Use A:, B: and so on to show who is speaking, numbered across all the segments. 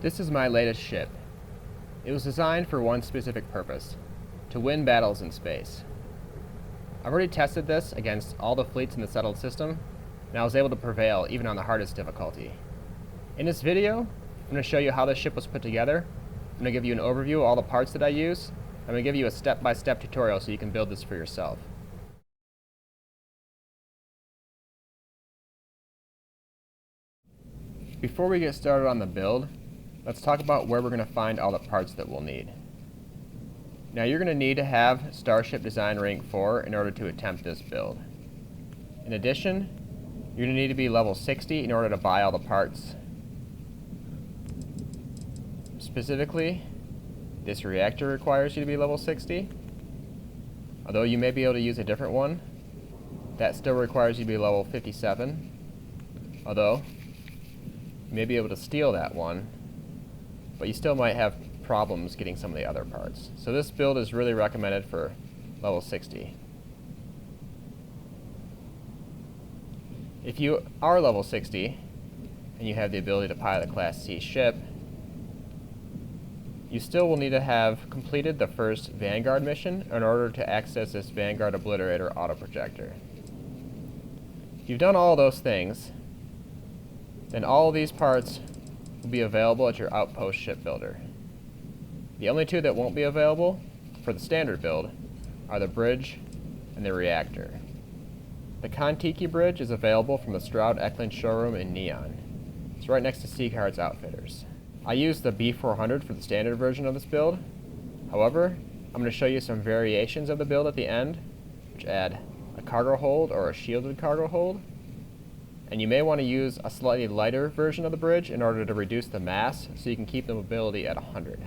A: This is my latest ship. It was designed for one specific purpose: to win battles in space. I've already tested this against all the fleets in the settled system, and I was able to prevail even on the hardest difficulty. In this video, I'm going to show you how this ship was put together. I'm going to give you an overview of all the parts that I use. I'm going to give you a step-by-step tutorial so you can build this for yourself. Before we get started on the build, let's talk about where we're going to find all the parts that we'll need. Now you're going to need to have Starship Design Rank 4 in order to attempt this build. In addition, you're going to need to be level 60 in order to buy all the parts. Specifically, this reactor requires you to be level 60. Although you may be able to use a different one, that still requires you to be level 57. Although, you may be able to steal that one, but you still might have problems getting some of the other parts. So this build is really recommended for level 60. If you are level 60 and you have the ability to pilot a Class C ship, you still will need to have completed the first Vanguard mission in order to access this Vanguard Obliterator autoprojector. If you've done all those things, then all of these parts will be available at your outpost shipbuilder. The only two that won't be available for the standard build are the bridge and the reactor. The Kon-Tiki bridge is available from the Stroud-Eklund showroom in Neon. It's right next to Seacard's Outfitters. I used the B400 for the standard version of this build. However, I'm going to show you some variations of the build at the end, which add a cargo hold or a shielded cargo hold. And you may want to use a slightly lighter version of the bridge in order to reduce the mass so you can keep the mobility at 100.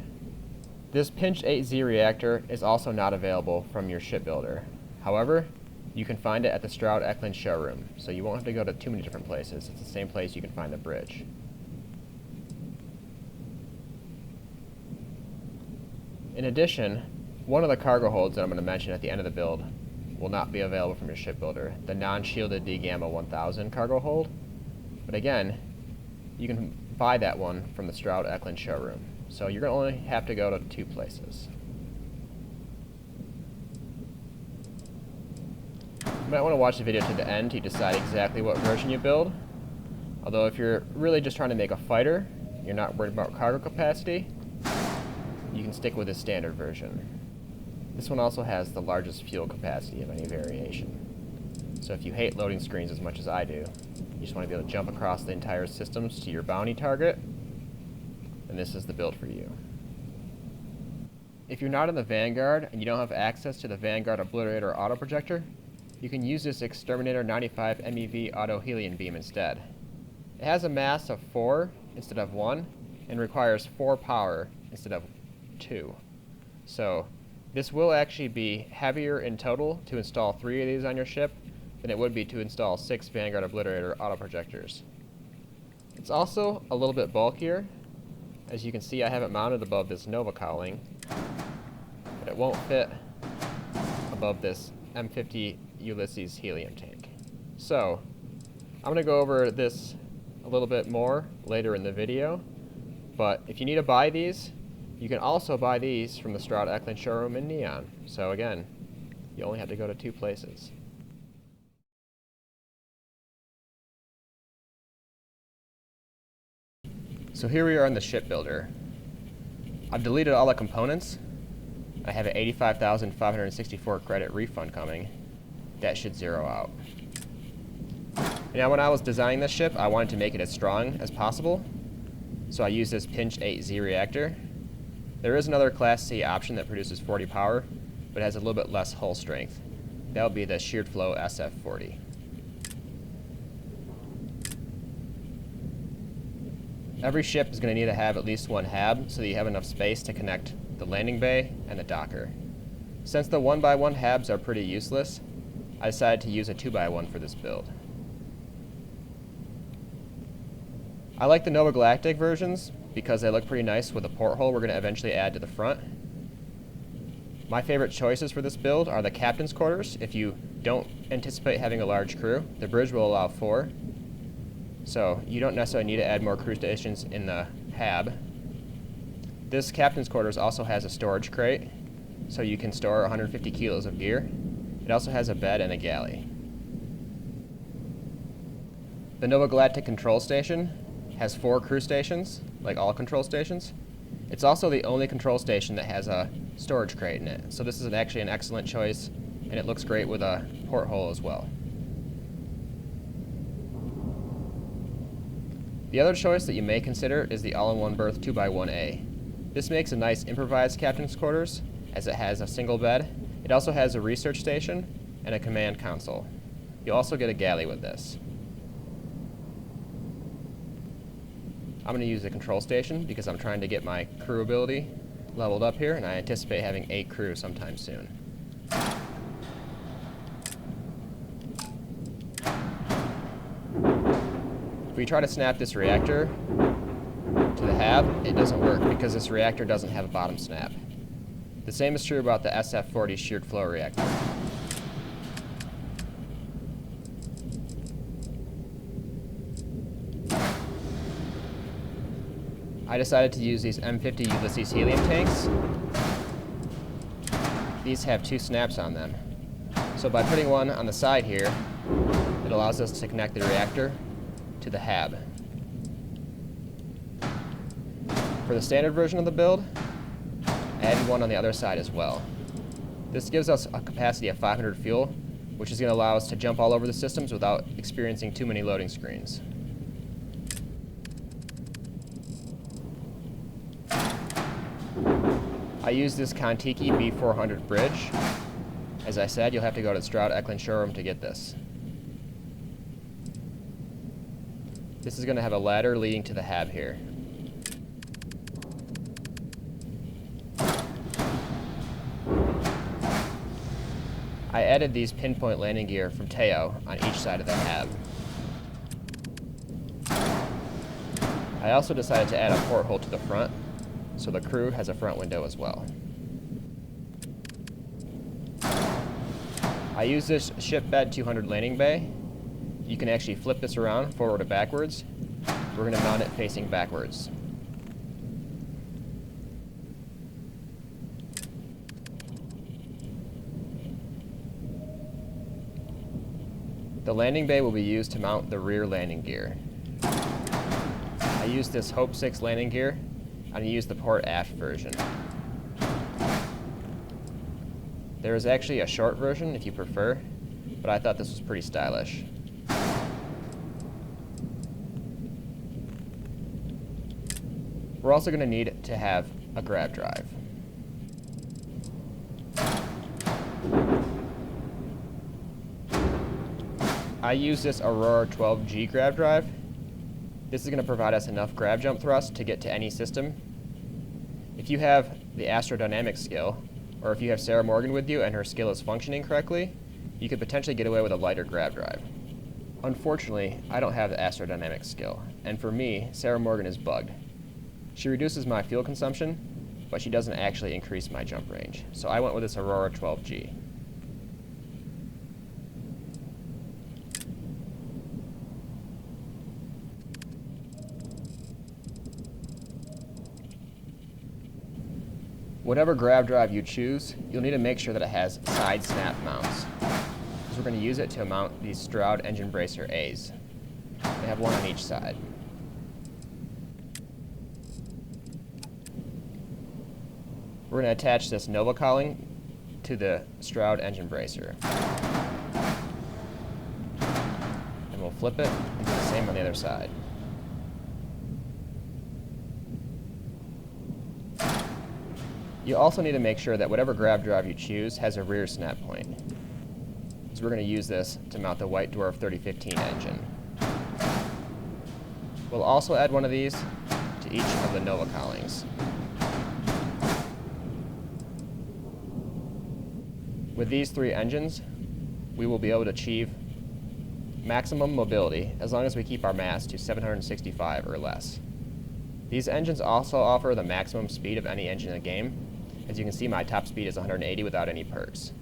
A: This Pinch 8Z reactor is also not available from your shipbuilder. However, you can find it at the Stroud-Eklund showroom, so you won't have to go to too many different places. It's the same place you can find the bridge. In addition, one of the cargo holds that I'm going to mention at the end of the build will not be available from your shipbuilder, the non-shielded D-Gamma 1000 cargo hold. But again, you can buy that one from the Stroud-Eklund showroom. So you're going to only have to go to two places. You might want to watch the video to the end to decide exactly what version you build. Although if you're really just trying to make a fighter, you're not worried about cargo capacity, you can stick with the standard version. This one also has the largest fuel capacity of any variation. So if you hate loading screens as much as I do, you just want to be able to jump across the entire systems to your bounty target, then this is the build for you. If you're not in the Vanguard and you don't have access to the Vanguard Obliterator autoprojector, you can use this Exterminator 95 MeV auto helium beam instead. It has a mass of 4 instead of 1 and requires 4 power instead of 2. So this will actually be heavier in total to install 3 of these on your ship than it would be to install 6 Vanguard Obliterator autoprojectors. It's also a little bit bulkier. As you can see, I have it mounted above this Nova cowling, but it won't fit above this M50 Ulysses helium tank. So I'm going to go over this a little bit more later in the video, but if you need to buy these, you can also buy these from the Stroud-Eklund showroom in Neon. So again, you only have to go to 2 places. So here we are in the shipbuilder. I've deleted all the components. I have an 85,564 credit refund coming. That should zero out. Now when I was designing this ship, I wanted to make it as strong as possible. So I used this Pinch 8Z reactor. There is another Class C option that produces 40 power, but has a little bit less hull strength. That would be the Sheared Flow SF40. Every ship is going to need to have at least one hab so that you have enough space to connect the landing bay and the docker. Since the 1x1 habs are pretty useless, I decided to use a 2x1 for this build. I like the Nova Galactic versions because they look pretty nice with a porthole we're going to eventually add to the front. My favorite choices for this build are the captain's quarters. If you don't anticipate having a large crew, the bridge will allow 4. So you don't necessarily need to add more crew stations in the hab. This captain's quarters also has a storage crate, so you can store 150 kilos of gear. It also has a bed and a galley. The Nova Galactic control station has 4 crew stations, like all control stations. It's also the only control station that has a storage crate in it, so this is actually an excellent choice, and it looks great with a porthole as well. The other choice that you may consider is the all-in-one berth 2x1A. This makes a nice improvised captain's quarters, as it has a single bed. It also has a research station and a command console. You'll also get a galley with this. I'm going to use the control station because I'm trying to get my crew ability leveled up here, and I anticipate having 8 crew sometime soon. If we try to snap this reactor to the hab, it doesn't work because this reactor doesn't have a bottom snap. The same is true about the SF-40 sheared flow reactor. I decided to use these M50 Ulysses helium tanks. These have 2 snaps on them. So by putting one on the side here, it allows us to connect the reactor to the hab. For the standard version of the build, I added one on the other side as well. This gives us a capacity of 500 fuel, which is going to allow us to jump all over the systems without experiencing too many loading screens. I use this Kontiki B400 bridge. As I said, you'll have to go to the Stroud Eklund showroom to get this. This is going to have a ladder leading to the hab here. I added these pinpoint landing gear from Teo on each side of the hab. I also decided to add a porthole to the front, so the crew has a front window as well. I use this shipbed 200 landing bay. You can actually flip this around forward or backwards. We're going to mount it facing backwards. The landing bay will be used to mount the rear landing gear. I used this Hope 6 landing gear. I'm going to use the port aft version. There is actually a short version if you prefer, but I thought this was pretty stylish. We're also going to need to have a grab drive. I use this Aurora 12G grab drive. This is going to provide us enough grab jump thrust to get to any system. If you have the astrodynamic skill, or if you have Sarah Morgan with you and her skill is functioning correctly, you could potentially get away with a lighter grab drive. Unfortunately, I don't have the astrodynamic skill, and for me, Sarah Morgan is bugged. She reduces my fuel consumption, but she doesn't actually increase my jump range, so I went with this Aurora 12G. Whatever grab drive you choose, you'll need to make sure that it has side snap mounts, because we're going to use it to mount these Stroud engine bracer A's. They have one on each side. We're going to attach this Nova cowling to the Stroud engine bracer. And we'll flip it and do the same on the other side. You also need to make sure that whatever grab drive you choose has a rear snap point, because we're going to use this to mount the White Dwarf 3015 engine. We'll also add one of these to each of the Nova cowlings. With these 3 engines, we will be able to achieve maximum mobility as long as we keep our mass to 765 or less. These engines also offer the maximum speed of any engine in the game. As you can see, my top speed is 180 without any perks.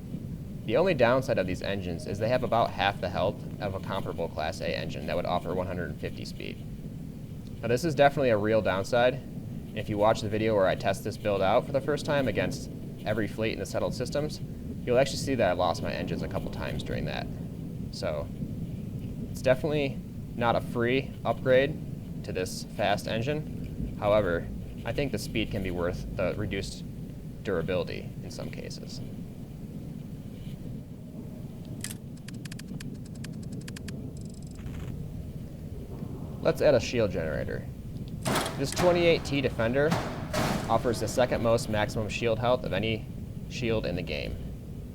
A: The only downside of these engines is they have about half the health of a comparable Class A engine that would offer 150 speed. Now this is definitely a real downside, And if you watch the video where I test this build out for the first time against every fleet in the settled systems, you'll actually see that I lost my engines a couple times during that. So it's definitely not a free upgrade to this fast engine. However, I think the speed can be worth the reduced durability in some cases. Let's add a shield generator. This 28T Defender offers the second most maximum shield health of any shield in the game.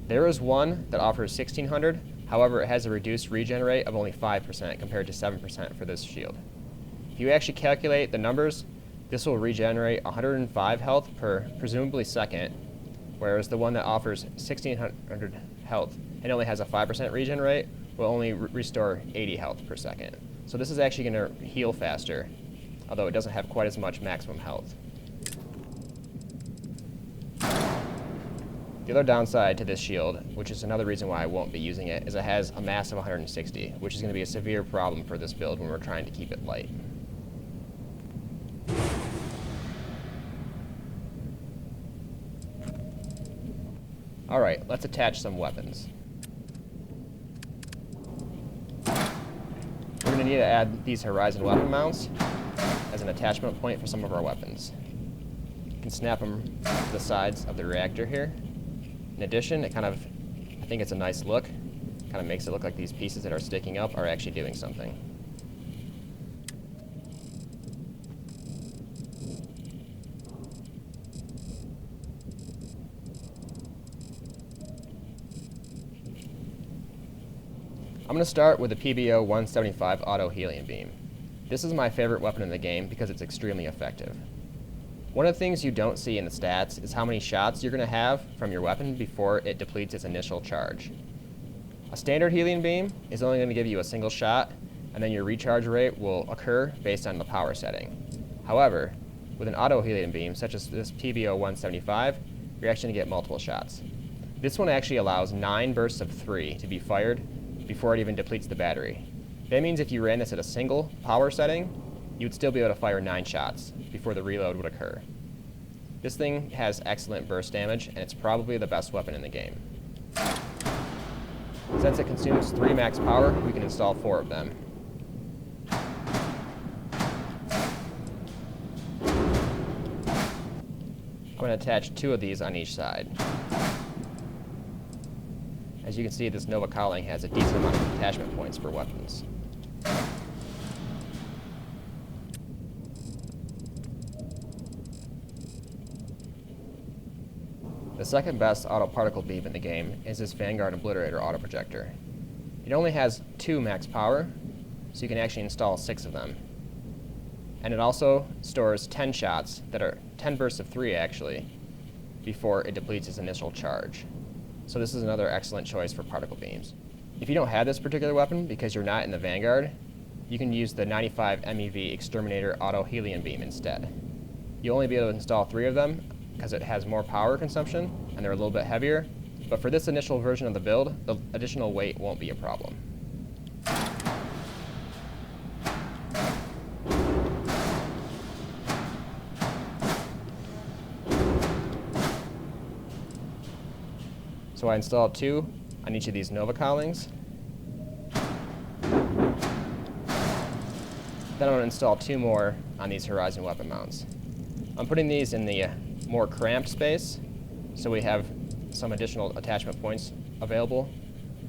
A: There is one that offers 1600, however it has a reduced regen rate of only 5% compared to 7% for this shield. If you actually calculate the numbers, this will regenerate 105 health per presumably second, whereas the one that offers 1600 health and only has a 5% regen rate will only restore 80 health per second. So this is actually going to heal faster, although it doesn't have quite as much maximum health. The other downside to this shield, which is another reason why I won't be using it, is it has a mass of 160, which is going to be a severe problem for this build when we're trying to keep it light. Alright, let's attach some weapons. We're going to need to add these horizon weapon mounts as an attachment point for some of our weapons. You can snap them to the sides of the reactor here. In addition, I think it's a nice look. Kind of makes it look like these pieces that are sticking up are actually doing something. I'm going to start with the PBO 175 Auto Helium Beam. This is my favorite weapon in the game because it's extremely effective. One of the things you don't see in the stats is how many shots you're going to have from your weapon before it depletes its initial charge. A standard helium beam is only going to give you a single shot, and then your recharge rate will occur based on the power setting. However, with an auto helium beam, such as this PBO 175, you're actually going to get multiple shots. This one actually allows 9 bursts of 3 to be fired before it even depletes the battery. That means if you ran this at a single power setting, you would still be able to fire 9 shots before the reload would occur. This thing has excellent burst damage, and it's probably the best weapon in the game. Since it consumes 3 max power, we can install 4 of them. I'm going to attach 2 of these on each side. As you can see, this Nova Cowling has a decent amount of attachment points for weapons. The second best auto particle beam in the game is this Vanguard Obliterator auto projector. It only has 2 max power, so you can actually install 6 of them. And it also stores 10 shots that are 10 bursts of 3 actually, before it depletes its initial charge. So this is another excellent choice for particle beams. If you don't have this particular weapon because you're not in the Vanguard, you can use the 95 MeV Exterminator Auto Helium Beam instead. You'll only be able to install 3 of them because it has more power consumption and they're a little bit heavier, but for this initial version of the build, the additional weight won't be a problem. So I installed 2 on each of these Nova Cowlings. Then I'm going to install 2 more on these Horizon weapon mounts. I'm putting these in the more cramped space, so we have some additional attachment points available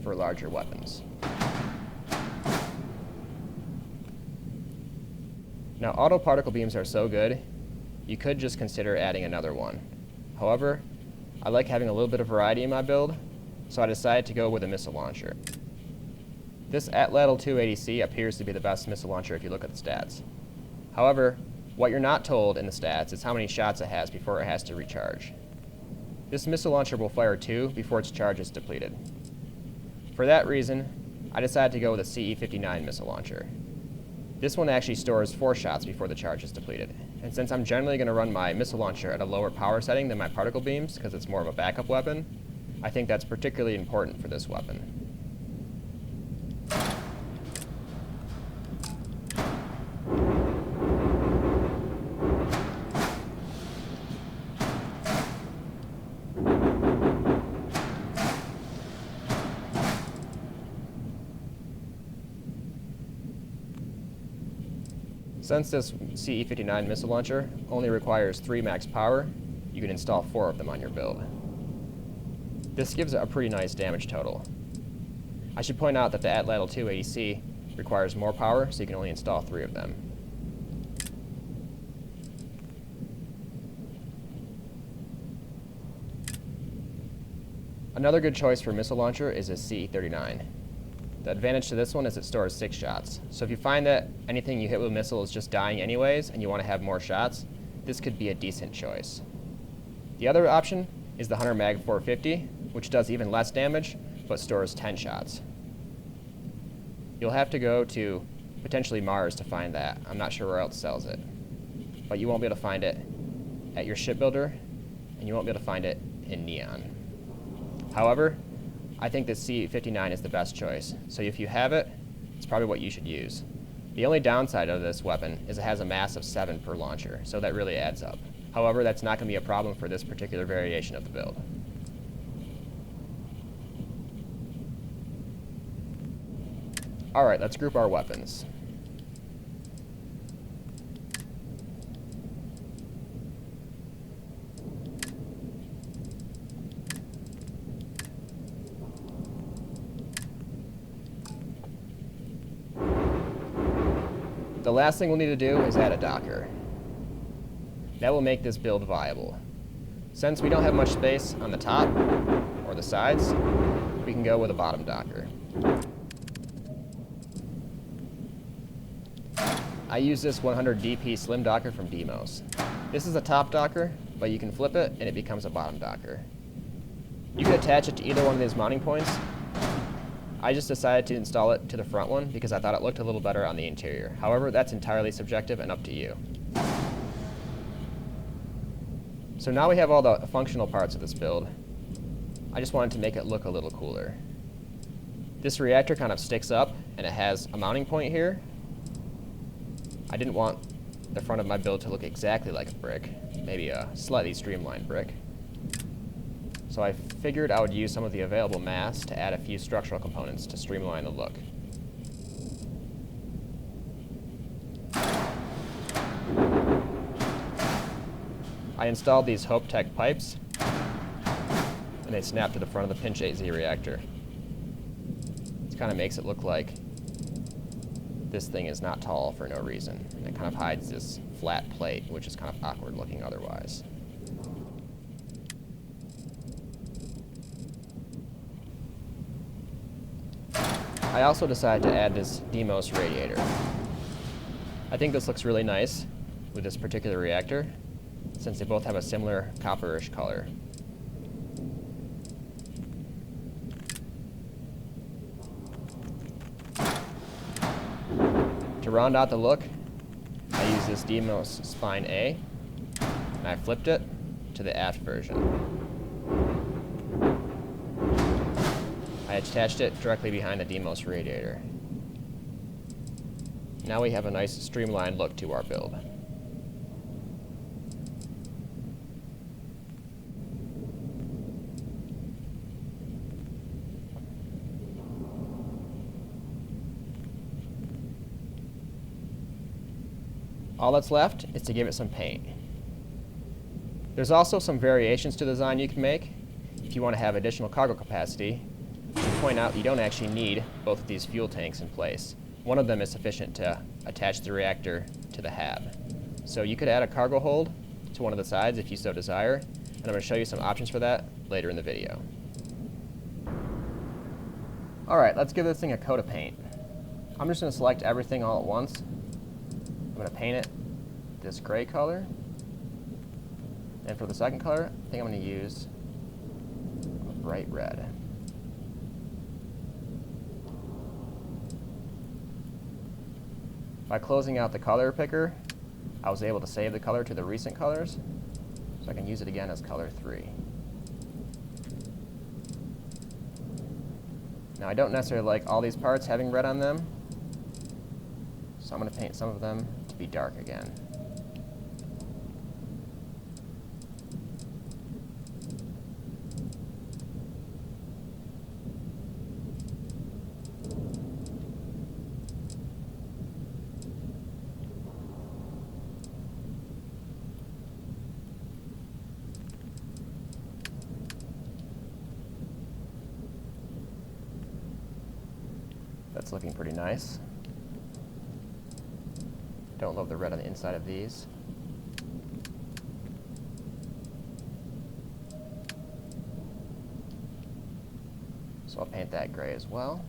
A: for larger weapons. Now, auto particle beams are so good, you could just consider adding another one. However, I like having a little bit of variety in my build, so I decided to go with a missile launcher. This Atlatl 280C appears to be the best missile launcher if you look at the stats. However, what you're not told in the stats is how many shots it has before it has to recharge. This missile launcher will fire 2 before its charge is depleted. For that reason, I decided to go with a CE-59 missile launcher. This one actually stores 4 shots before the charge is depleted. And since I'm generally going to run my missile launcher at a lower power setting than my particle beams because it's more of a backup weapon, I think that's particularly important for this weapon. Since this CE-59 missile launcher only requires 3 max power, you can install 4 of them on your build. This gives it a pretty nice damage total. I should point out that the Atlatl 2 ADC requires more power, so you can only install 3 of them. Another good choice for missile launcher is a CE-39. The advantage to this one is it stores 6 shots. So if you find that anything you hit with a missile is just dying anyways and you want to have more shots, this could be a decent choice. The other option is the Hunter Mag 450, which does even less damage but stores 10 shots. You'll have to go to potentially Mars to find that. I'm not sure where else sells it. But you won't be able to find it at your shipbuilder, and you won't be able to find it in Neon. However, I think this CE-59 is the best choice, so if you have it, it's probably what you should use. The only downside of this weapon is it has a mass of 7 per launcher, so that really adds up. However, that's not going to be a problem for this particular variation of the build. Alright, let's group our weapons. The last thing we'll need to do is add a docker. That will make this build viable. Since we don't have much space on the top or the sides, we can go with a bottom docker. I use this 100 DP slim docker from Demos. This is a top docker, but you can flip it and it becomes a bottom docker. You can attach it to either one of these mounting points. I just decided to install it to the front one because I thought it looked a little better on the interior. However, that's entirely subjective and up to you. So now we have all the functional parts of this build. I just wanted to make it look a little cooler. This reactor kind of sticks up and it has a mounting point here. I didn't want the front of my build to look exactly like a brick, maybe a slightly streamlined brick. So I figured I would use some of the available mass to add a few structural components to streamline the look. I installed these HopeTech pipes, and they snap to the front of the Pinch 8Z reactor. This kind of makes it look like this thing is not tall for no reason, and it kind of hides this flat plate, which is kind of awkward looking otherwise. I also decided to add this Demos radiator. I think this looks really nice with this particular reactor, since they both have a similar copperish color. To round out the look, I use this Demos Spine A, and I flipped it to the aft version. I attached it directly behind the Demos radiator. Now we have a nice streamlined look to our build. All that's left is to give it some paint. There's also some variations to the design you can make if you want to have additional cargo capacity. To point out, you don't actually need both of these fuel tanks in place. One of them is sufficient to attach the reactor to the hab. So you could add a cargo hold to one of the sides if you so desire, and I'm going to show you some options for that later in the video. Alright, let's give this thing a coat of paint. I'm just going to select everything all at once. I'm going to paint it this gray color. And for the second color, I think I'm going to use a bright red. By closing out the color picker, I was able to save the color to the recent colors, so I can use it again as color 3. Now I don't necessarily like all these parts having red on them, so I'm going to paint some of them to be dark again. That's looking pretty nice. Don't love the red on the inside of these. So I'll paint that gray as well.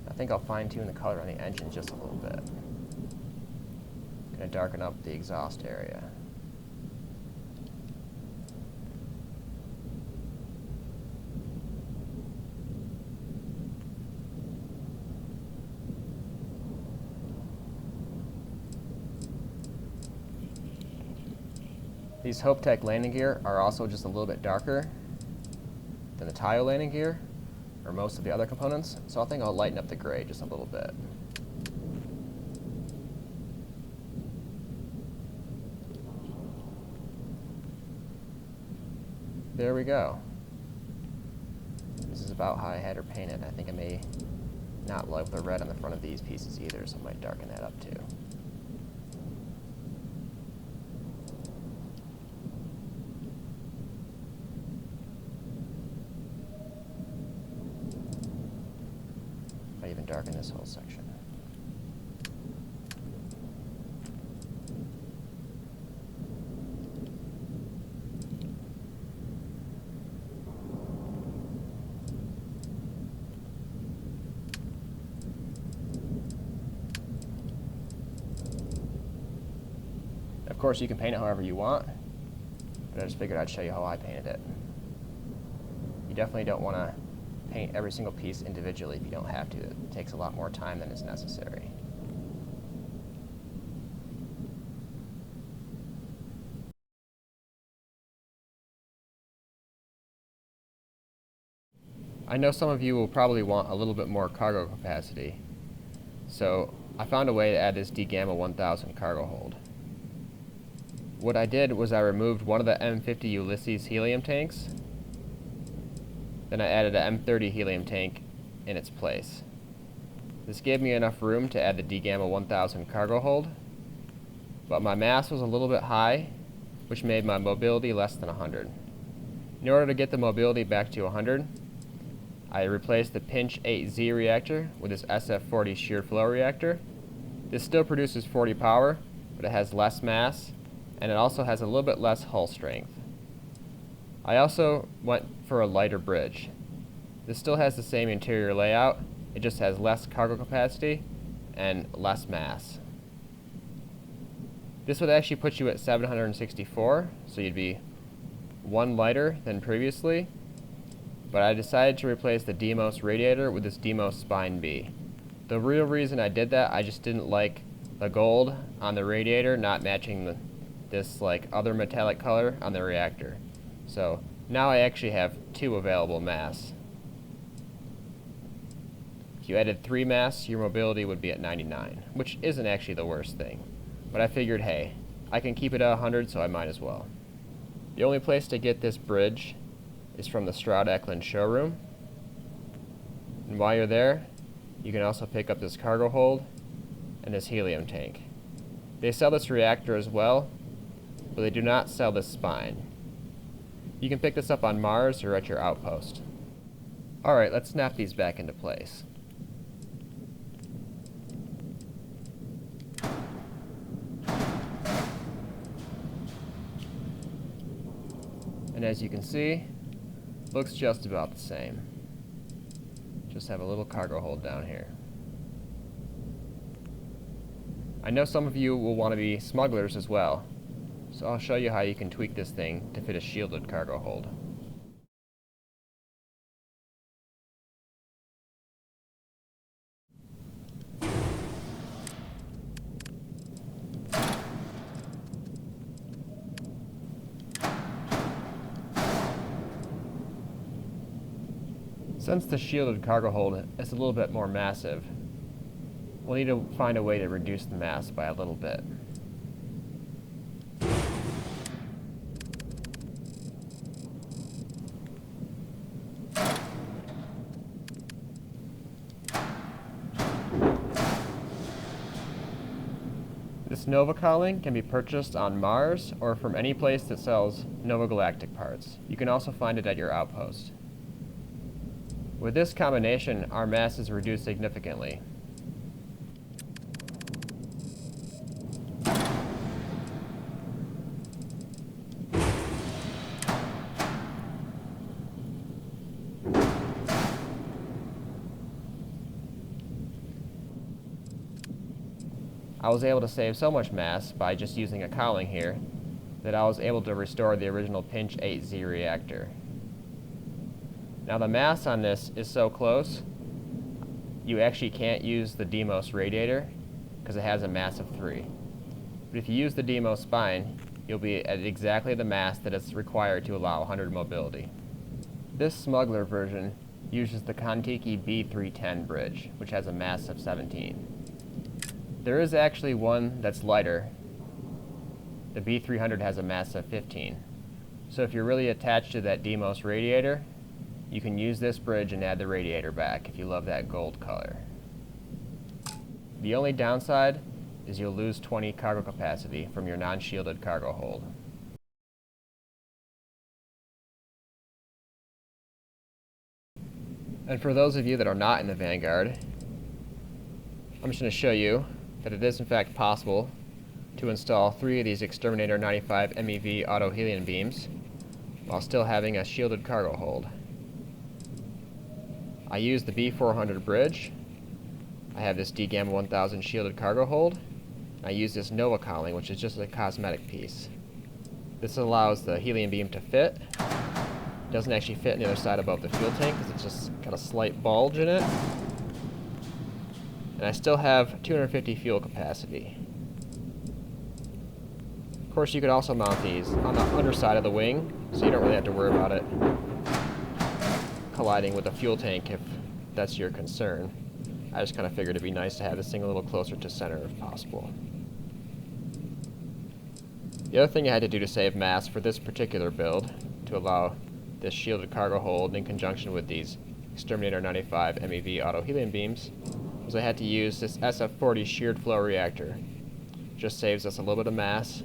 A: I think I'll fine-tune the color on the engine just a little bit. Gonna darken up the exhaust area. These Hope Tech landing gear are also just a little bit darker than the Tayo landing gear, or most of the other components, so I think I'll lighten up the gray just a little bit. There we go. This is about how I had her painted. I think I may not love the red on the front of these pieces either, so I might darken that up too. Might even darken this whole section. Of course, you can paint it however you want, but I just figured I'd show you how I painted it. You definitely don't want to paint every single piece individually if you don't have to. It takes a lot more time than is necessary. I know some of you will probably want a little bit more cargo capacity, so I found a way to add this D-Gamma 1000 cargo hold. What I did was I removed one of the M50 Ulysses helium tanks, then I added a M30 helium tank in its place. This gave me enough room to add the D-Gamma 1000 cargo hold, but my mass was a little bit high, which made my mobility less than 100. In order to get the mobility back to 100, I replaced the Pinch 8Z reactor with this SF40 sheared flow reactor. This still produces 40 power, but it has less mass, and it also has a little bit less hull strength. I also went for a lighter bridge. This still has the same interior layout, it just has less cargo capacity and less mass. This would actually put you at 764, so you'd be one lighter than previously, but I decided to replace the Demos radiator with this Demos Spine B. The real reason I did that, I just didn't like the gold on the radiator not matching this like other metallic color on the reactor. So now I actually have 2 available mass. If you added 3 mass, your mobility would be at 99, which isn't actually the worst thing. But I figured, hey, I can keep it at 100, so I might as well. The only place to get this bridge is from the Stroud-Eklund showroom. And while you're there, you can also pick up this cargo hold and this helium tank. They sell this reactor as well, but they do not sell this spine. You can pick this up on Mars or at your outpost. Alright, let's snap these back into place. And as you can see, looks just about the same. Just have a little cargo hold down here. I know some of you will want to be smugglers as well, so I'll show you how you can tweak this thing to fit a shielded cargo hold. Since the shielded cargo hold is a little bit more massive, we'll need to find a way to reduce the mass by a little bit. This This Nova Cowling can be purchased on Mars or from any place that sells Nova Galactic parts. You can also find it at your outpost. With this combination, our mass is reduced significantly. I was able to save so much mass by just using a cowling here that I was able to restore the original Pinch 8Z reactor. Now the mass on this is so close, you actually can't use the Deimos radiator because it has a mass of 3. But if you use the Deimos spine, you'll be at exactly the mass that is required to allow 100 mobility. This smuggler version uses the Kontiki B310 bridge, which has a mass of 17. There is actually one that's lighter. The B300 has a mass of 15. So if you're really attached to that Deimos radiator, you can use this bridge and add the radiator back if you love that gold color. The only downside is you'll lose 20 cargo capacity from your non-shielded cargo hold. And for those of you that are not in the Vanguard, I'm just going to show you that it is in fact possible to install 3 of these Exterminator 95 MEV auto helium beams while still having a shielded cargo hold. I use the B400 bridge. I have this D-Gamma 1000 shielded cargo hold. I use this Nova Cowling, which is just a cosmetic piece. This allows the helium beam to fit. It doesn't actually fit on the other side above the fuel tank because it's just got a slight bulge in it. And I still have 250 fuel capacity. Of course, you could also mount these on the underside of the wing, so you don't really have to worry about it colliding with the fuel tank if that's your concern. I just kind of figured it'd be nice to have this thing a little closer to center if possible. The other thing I had to do to save mass for this particular build, to allow this shielded cargo hold in conjunction with these Exterminator 95 MEV auto helium beams, was I had to use this SF40 sheared flow reactor. Just saves us a little bit of mass.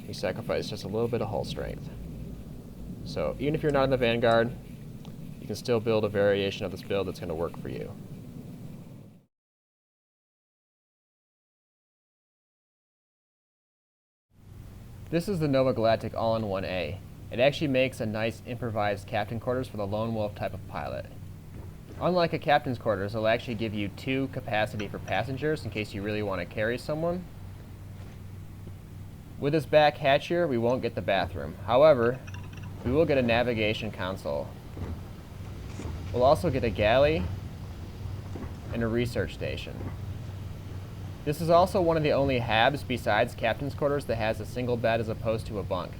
A: We sacrifice just a little bit of hull strength. So even if you're not in the Vanguard, you can still build a variation of this build that's going to work for you. This is the Nova Galactic All-in-1A. It actually makes a nice improvised captain quarters for the lone wolf type of pilot. Unlike a captain's quarters, it'll actually give you 2 capacity for passengers in case you really want to carry someone. With this back hatch here, we won't get the bathroom. However, we will get a navigation console. We'll also get a galley and a research station. This is also one of the only HABs besides captain's quarters that has a single bed as opposed to a bunk.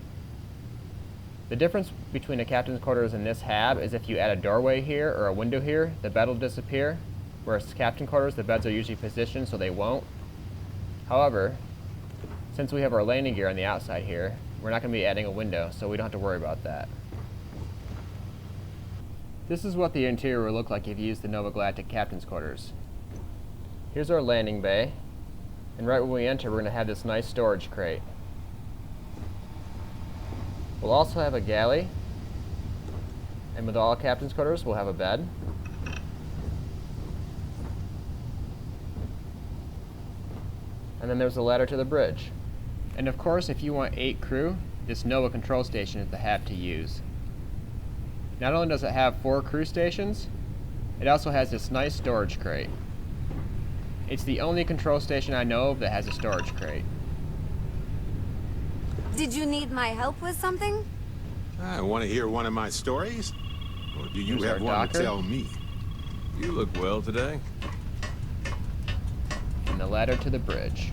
A: The difference between a captain's quarters and this HAB is if you add a doorway here or a window here, the bed will disappear, whereas captain quarters, the beds are usually positioned so they won't. However, since we have our landing gear on the outside here, we're not going to be adding a window, so we don't have to worry about that. This is what the interior will look like if you use the Nova Galactic captain's quarters. Here's our landing bay, and right when we enter, we're going to have this nice storage crate. We'll also have a galley, and with all captain's quarters, we'll have a bed. And then there's a ladder to the bridge. And of course, if you want 8 crew, this Nova control station is the HAB to use. Not only does it have 4 crew stations, it also has this nice storage crate. It's the only control station I know of that has a storage crate.
B: Did you need my help with something?
C: I want to hear one of my stories? Or do you
A: Here's
C: have
A: our
C: one
A: docker.
C: to tell me?
D: You look well today.
A: And the ladder to the bridge.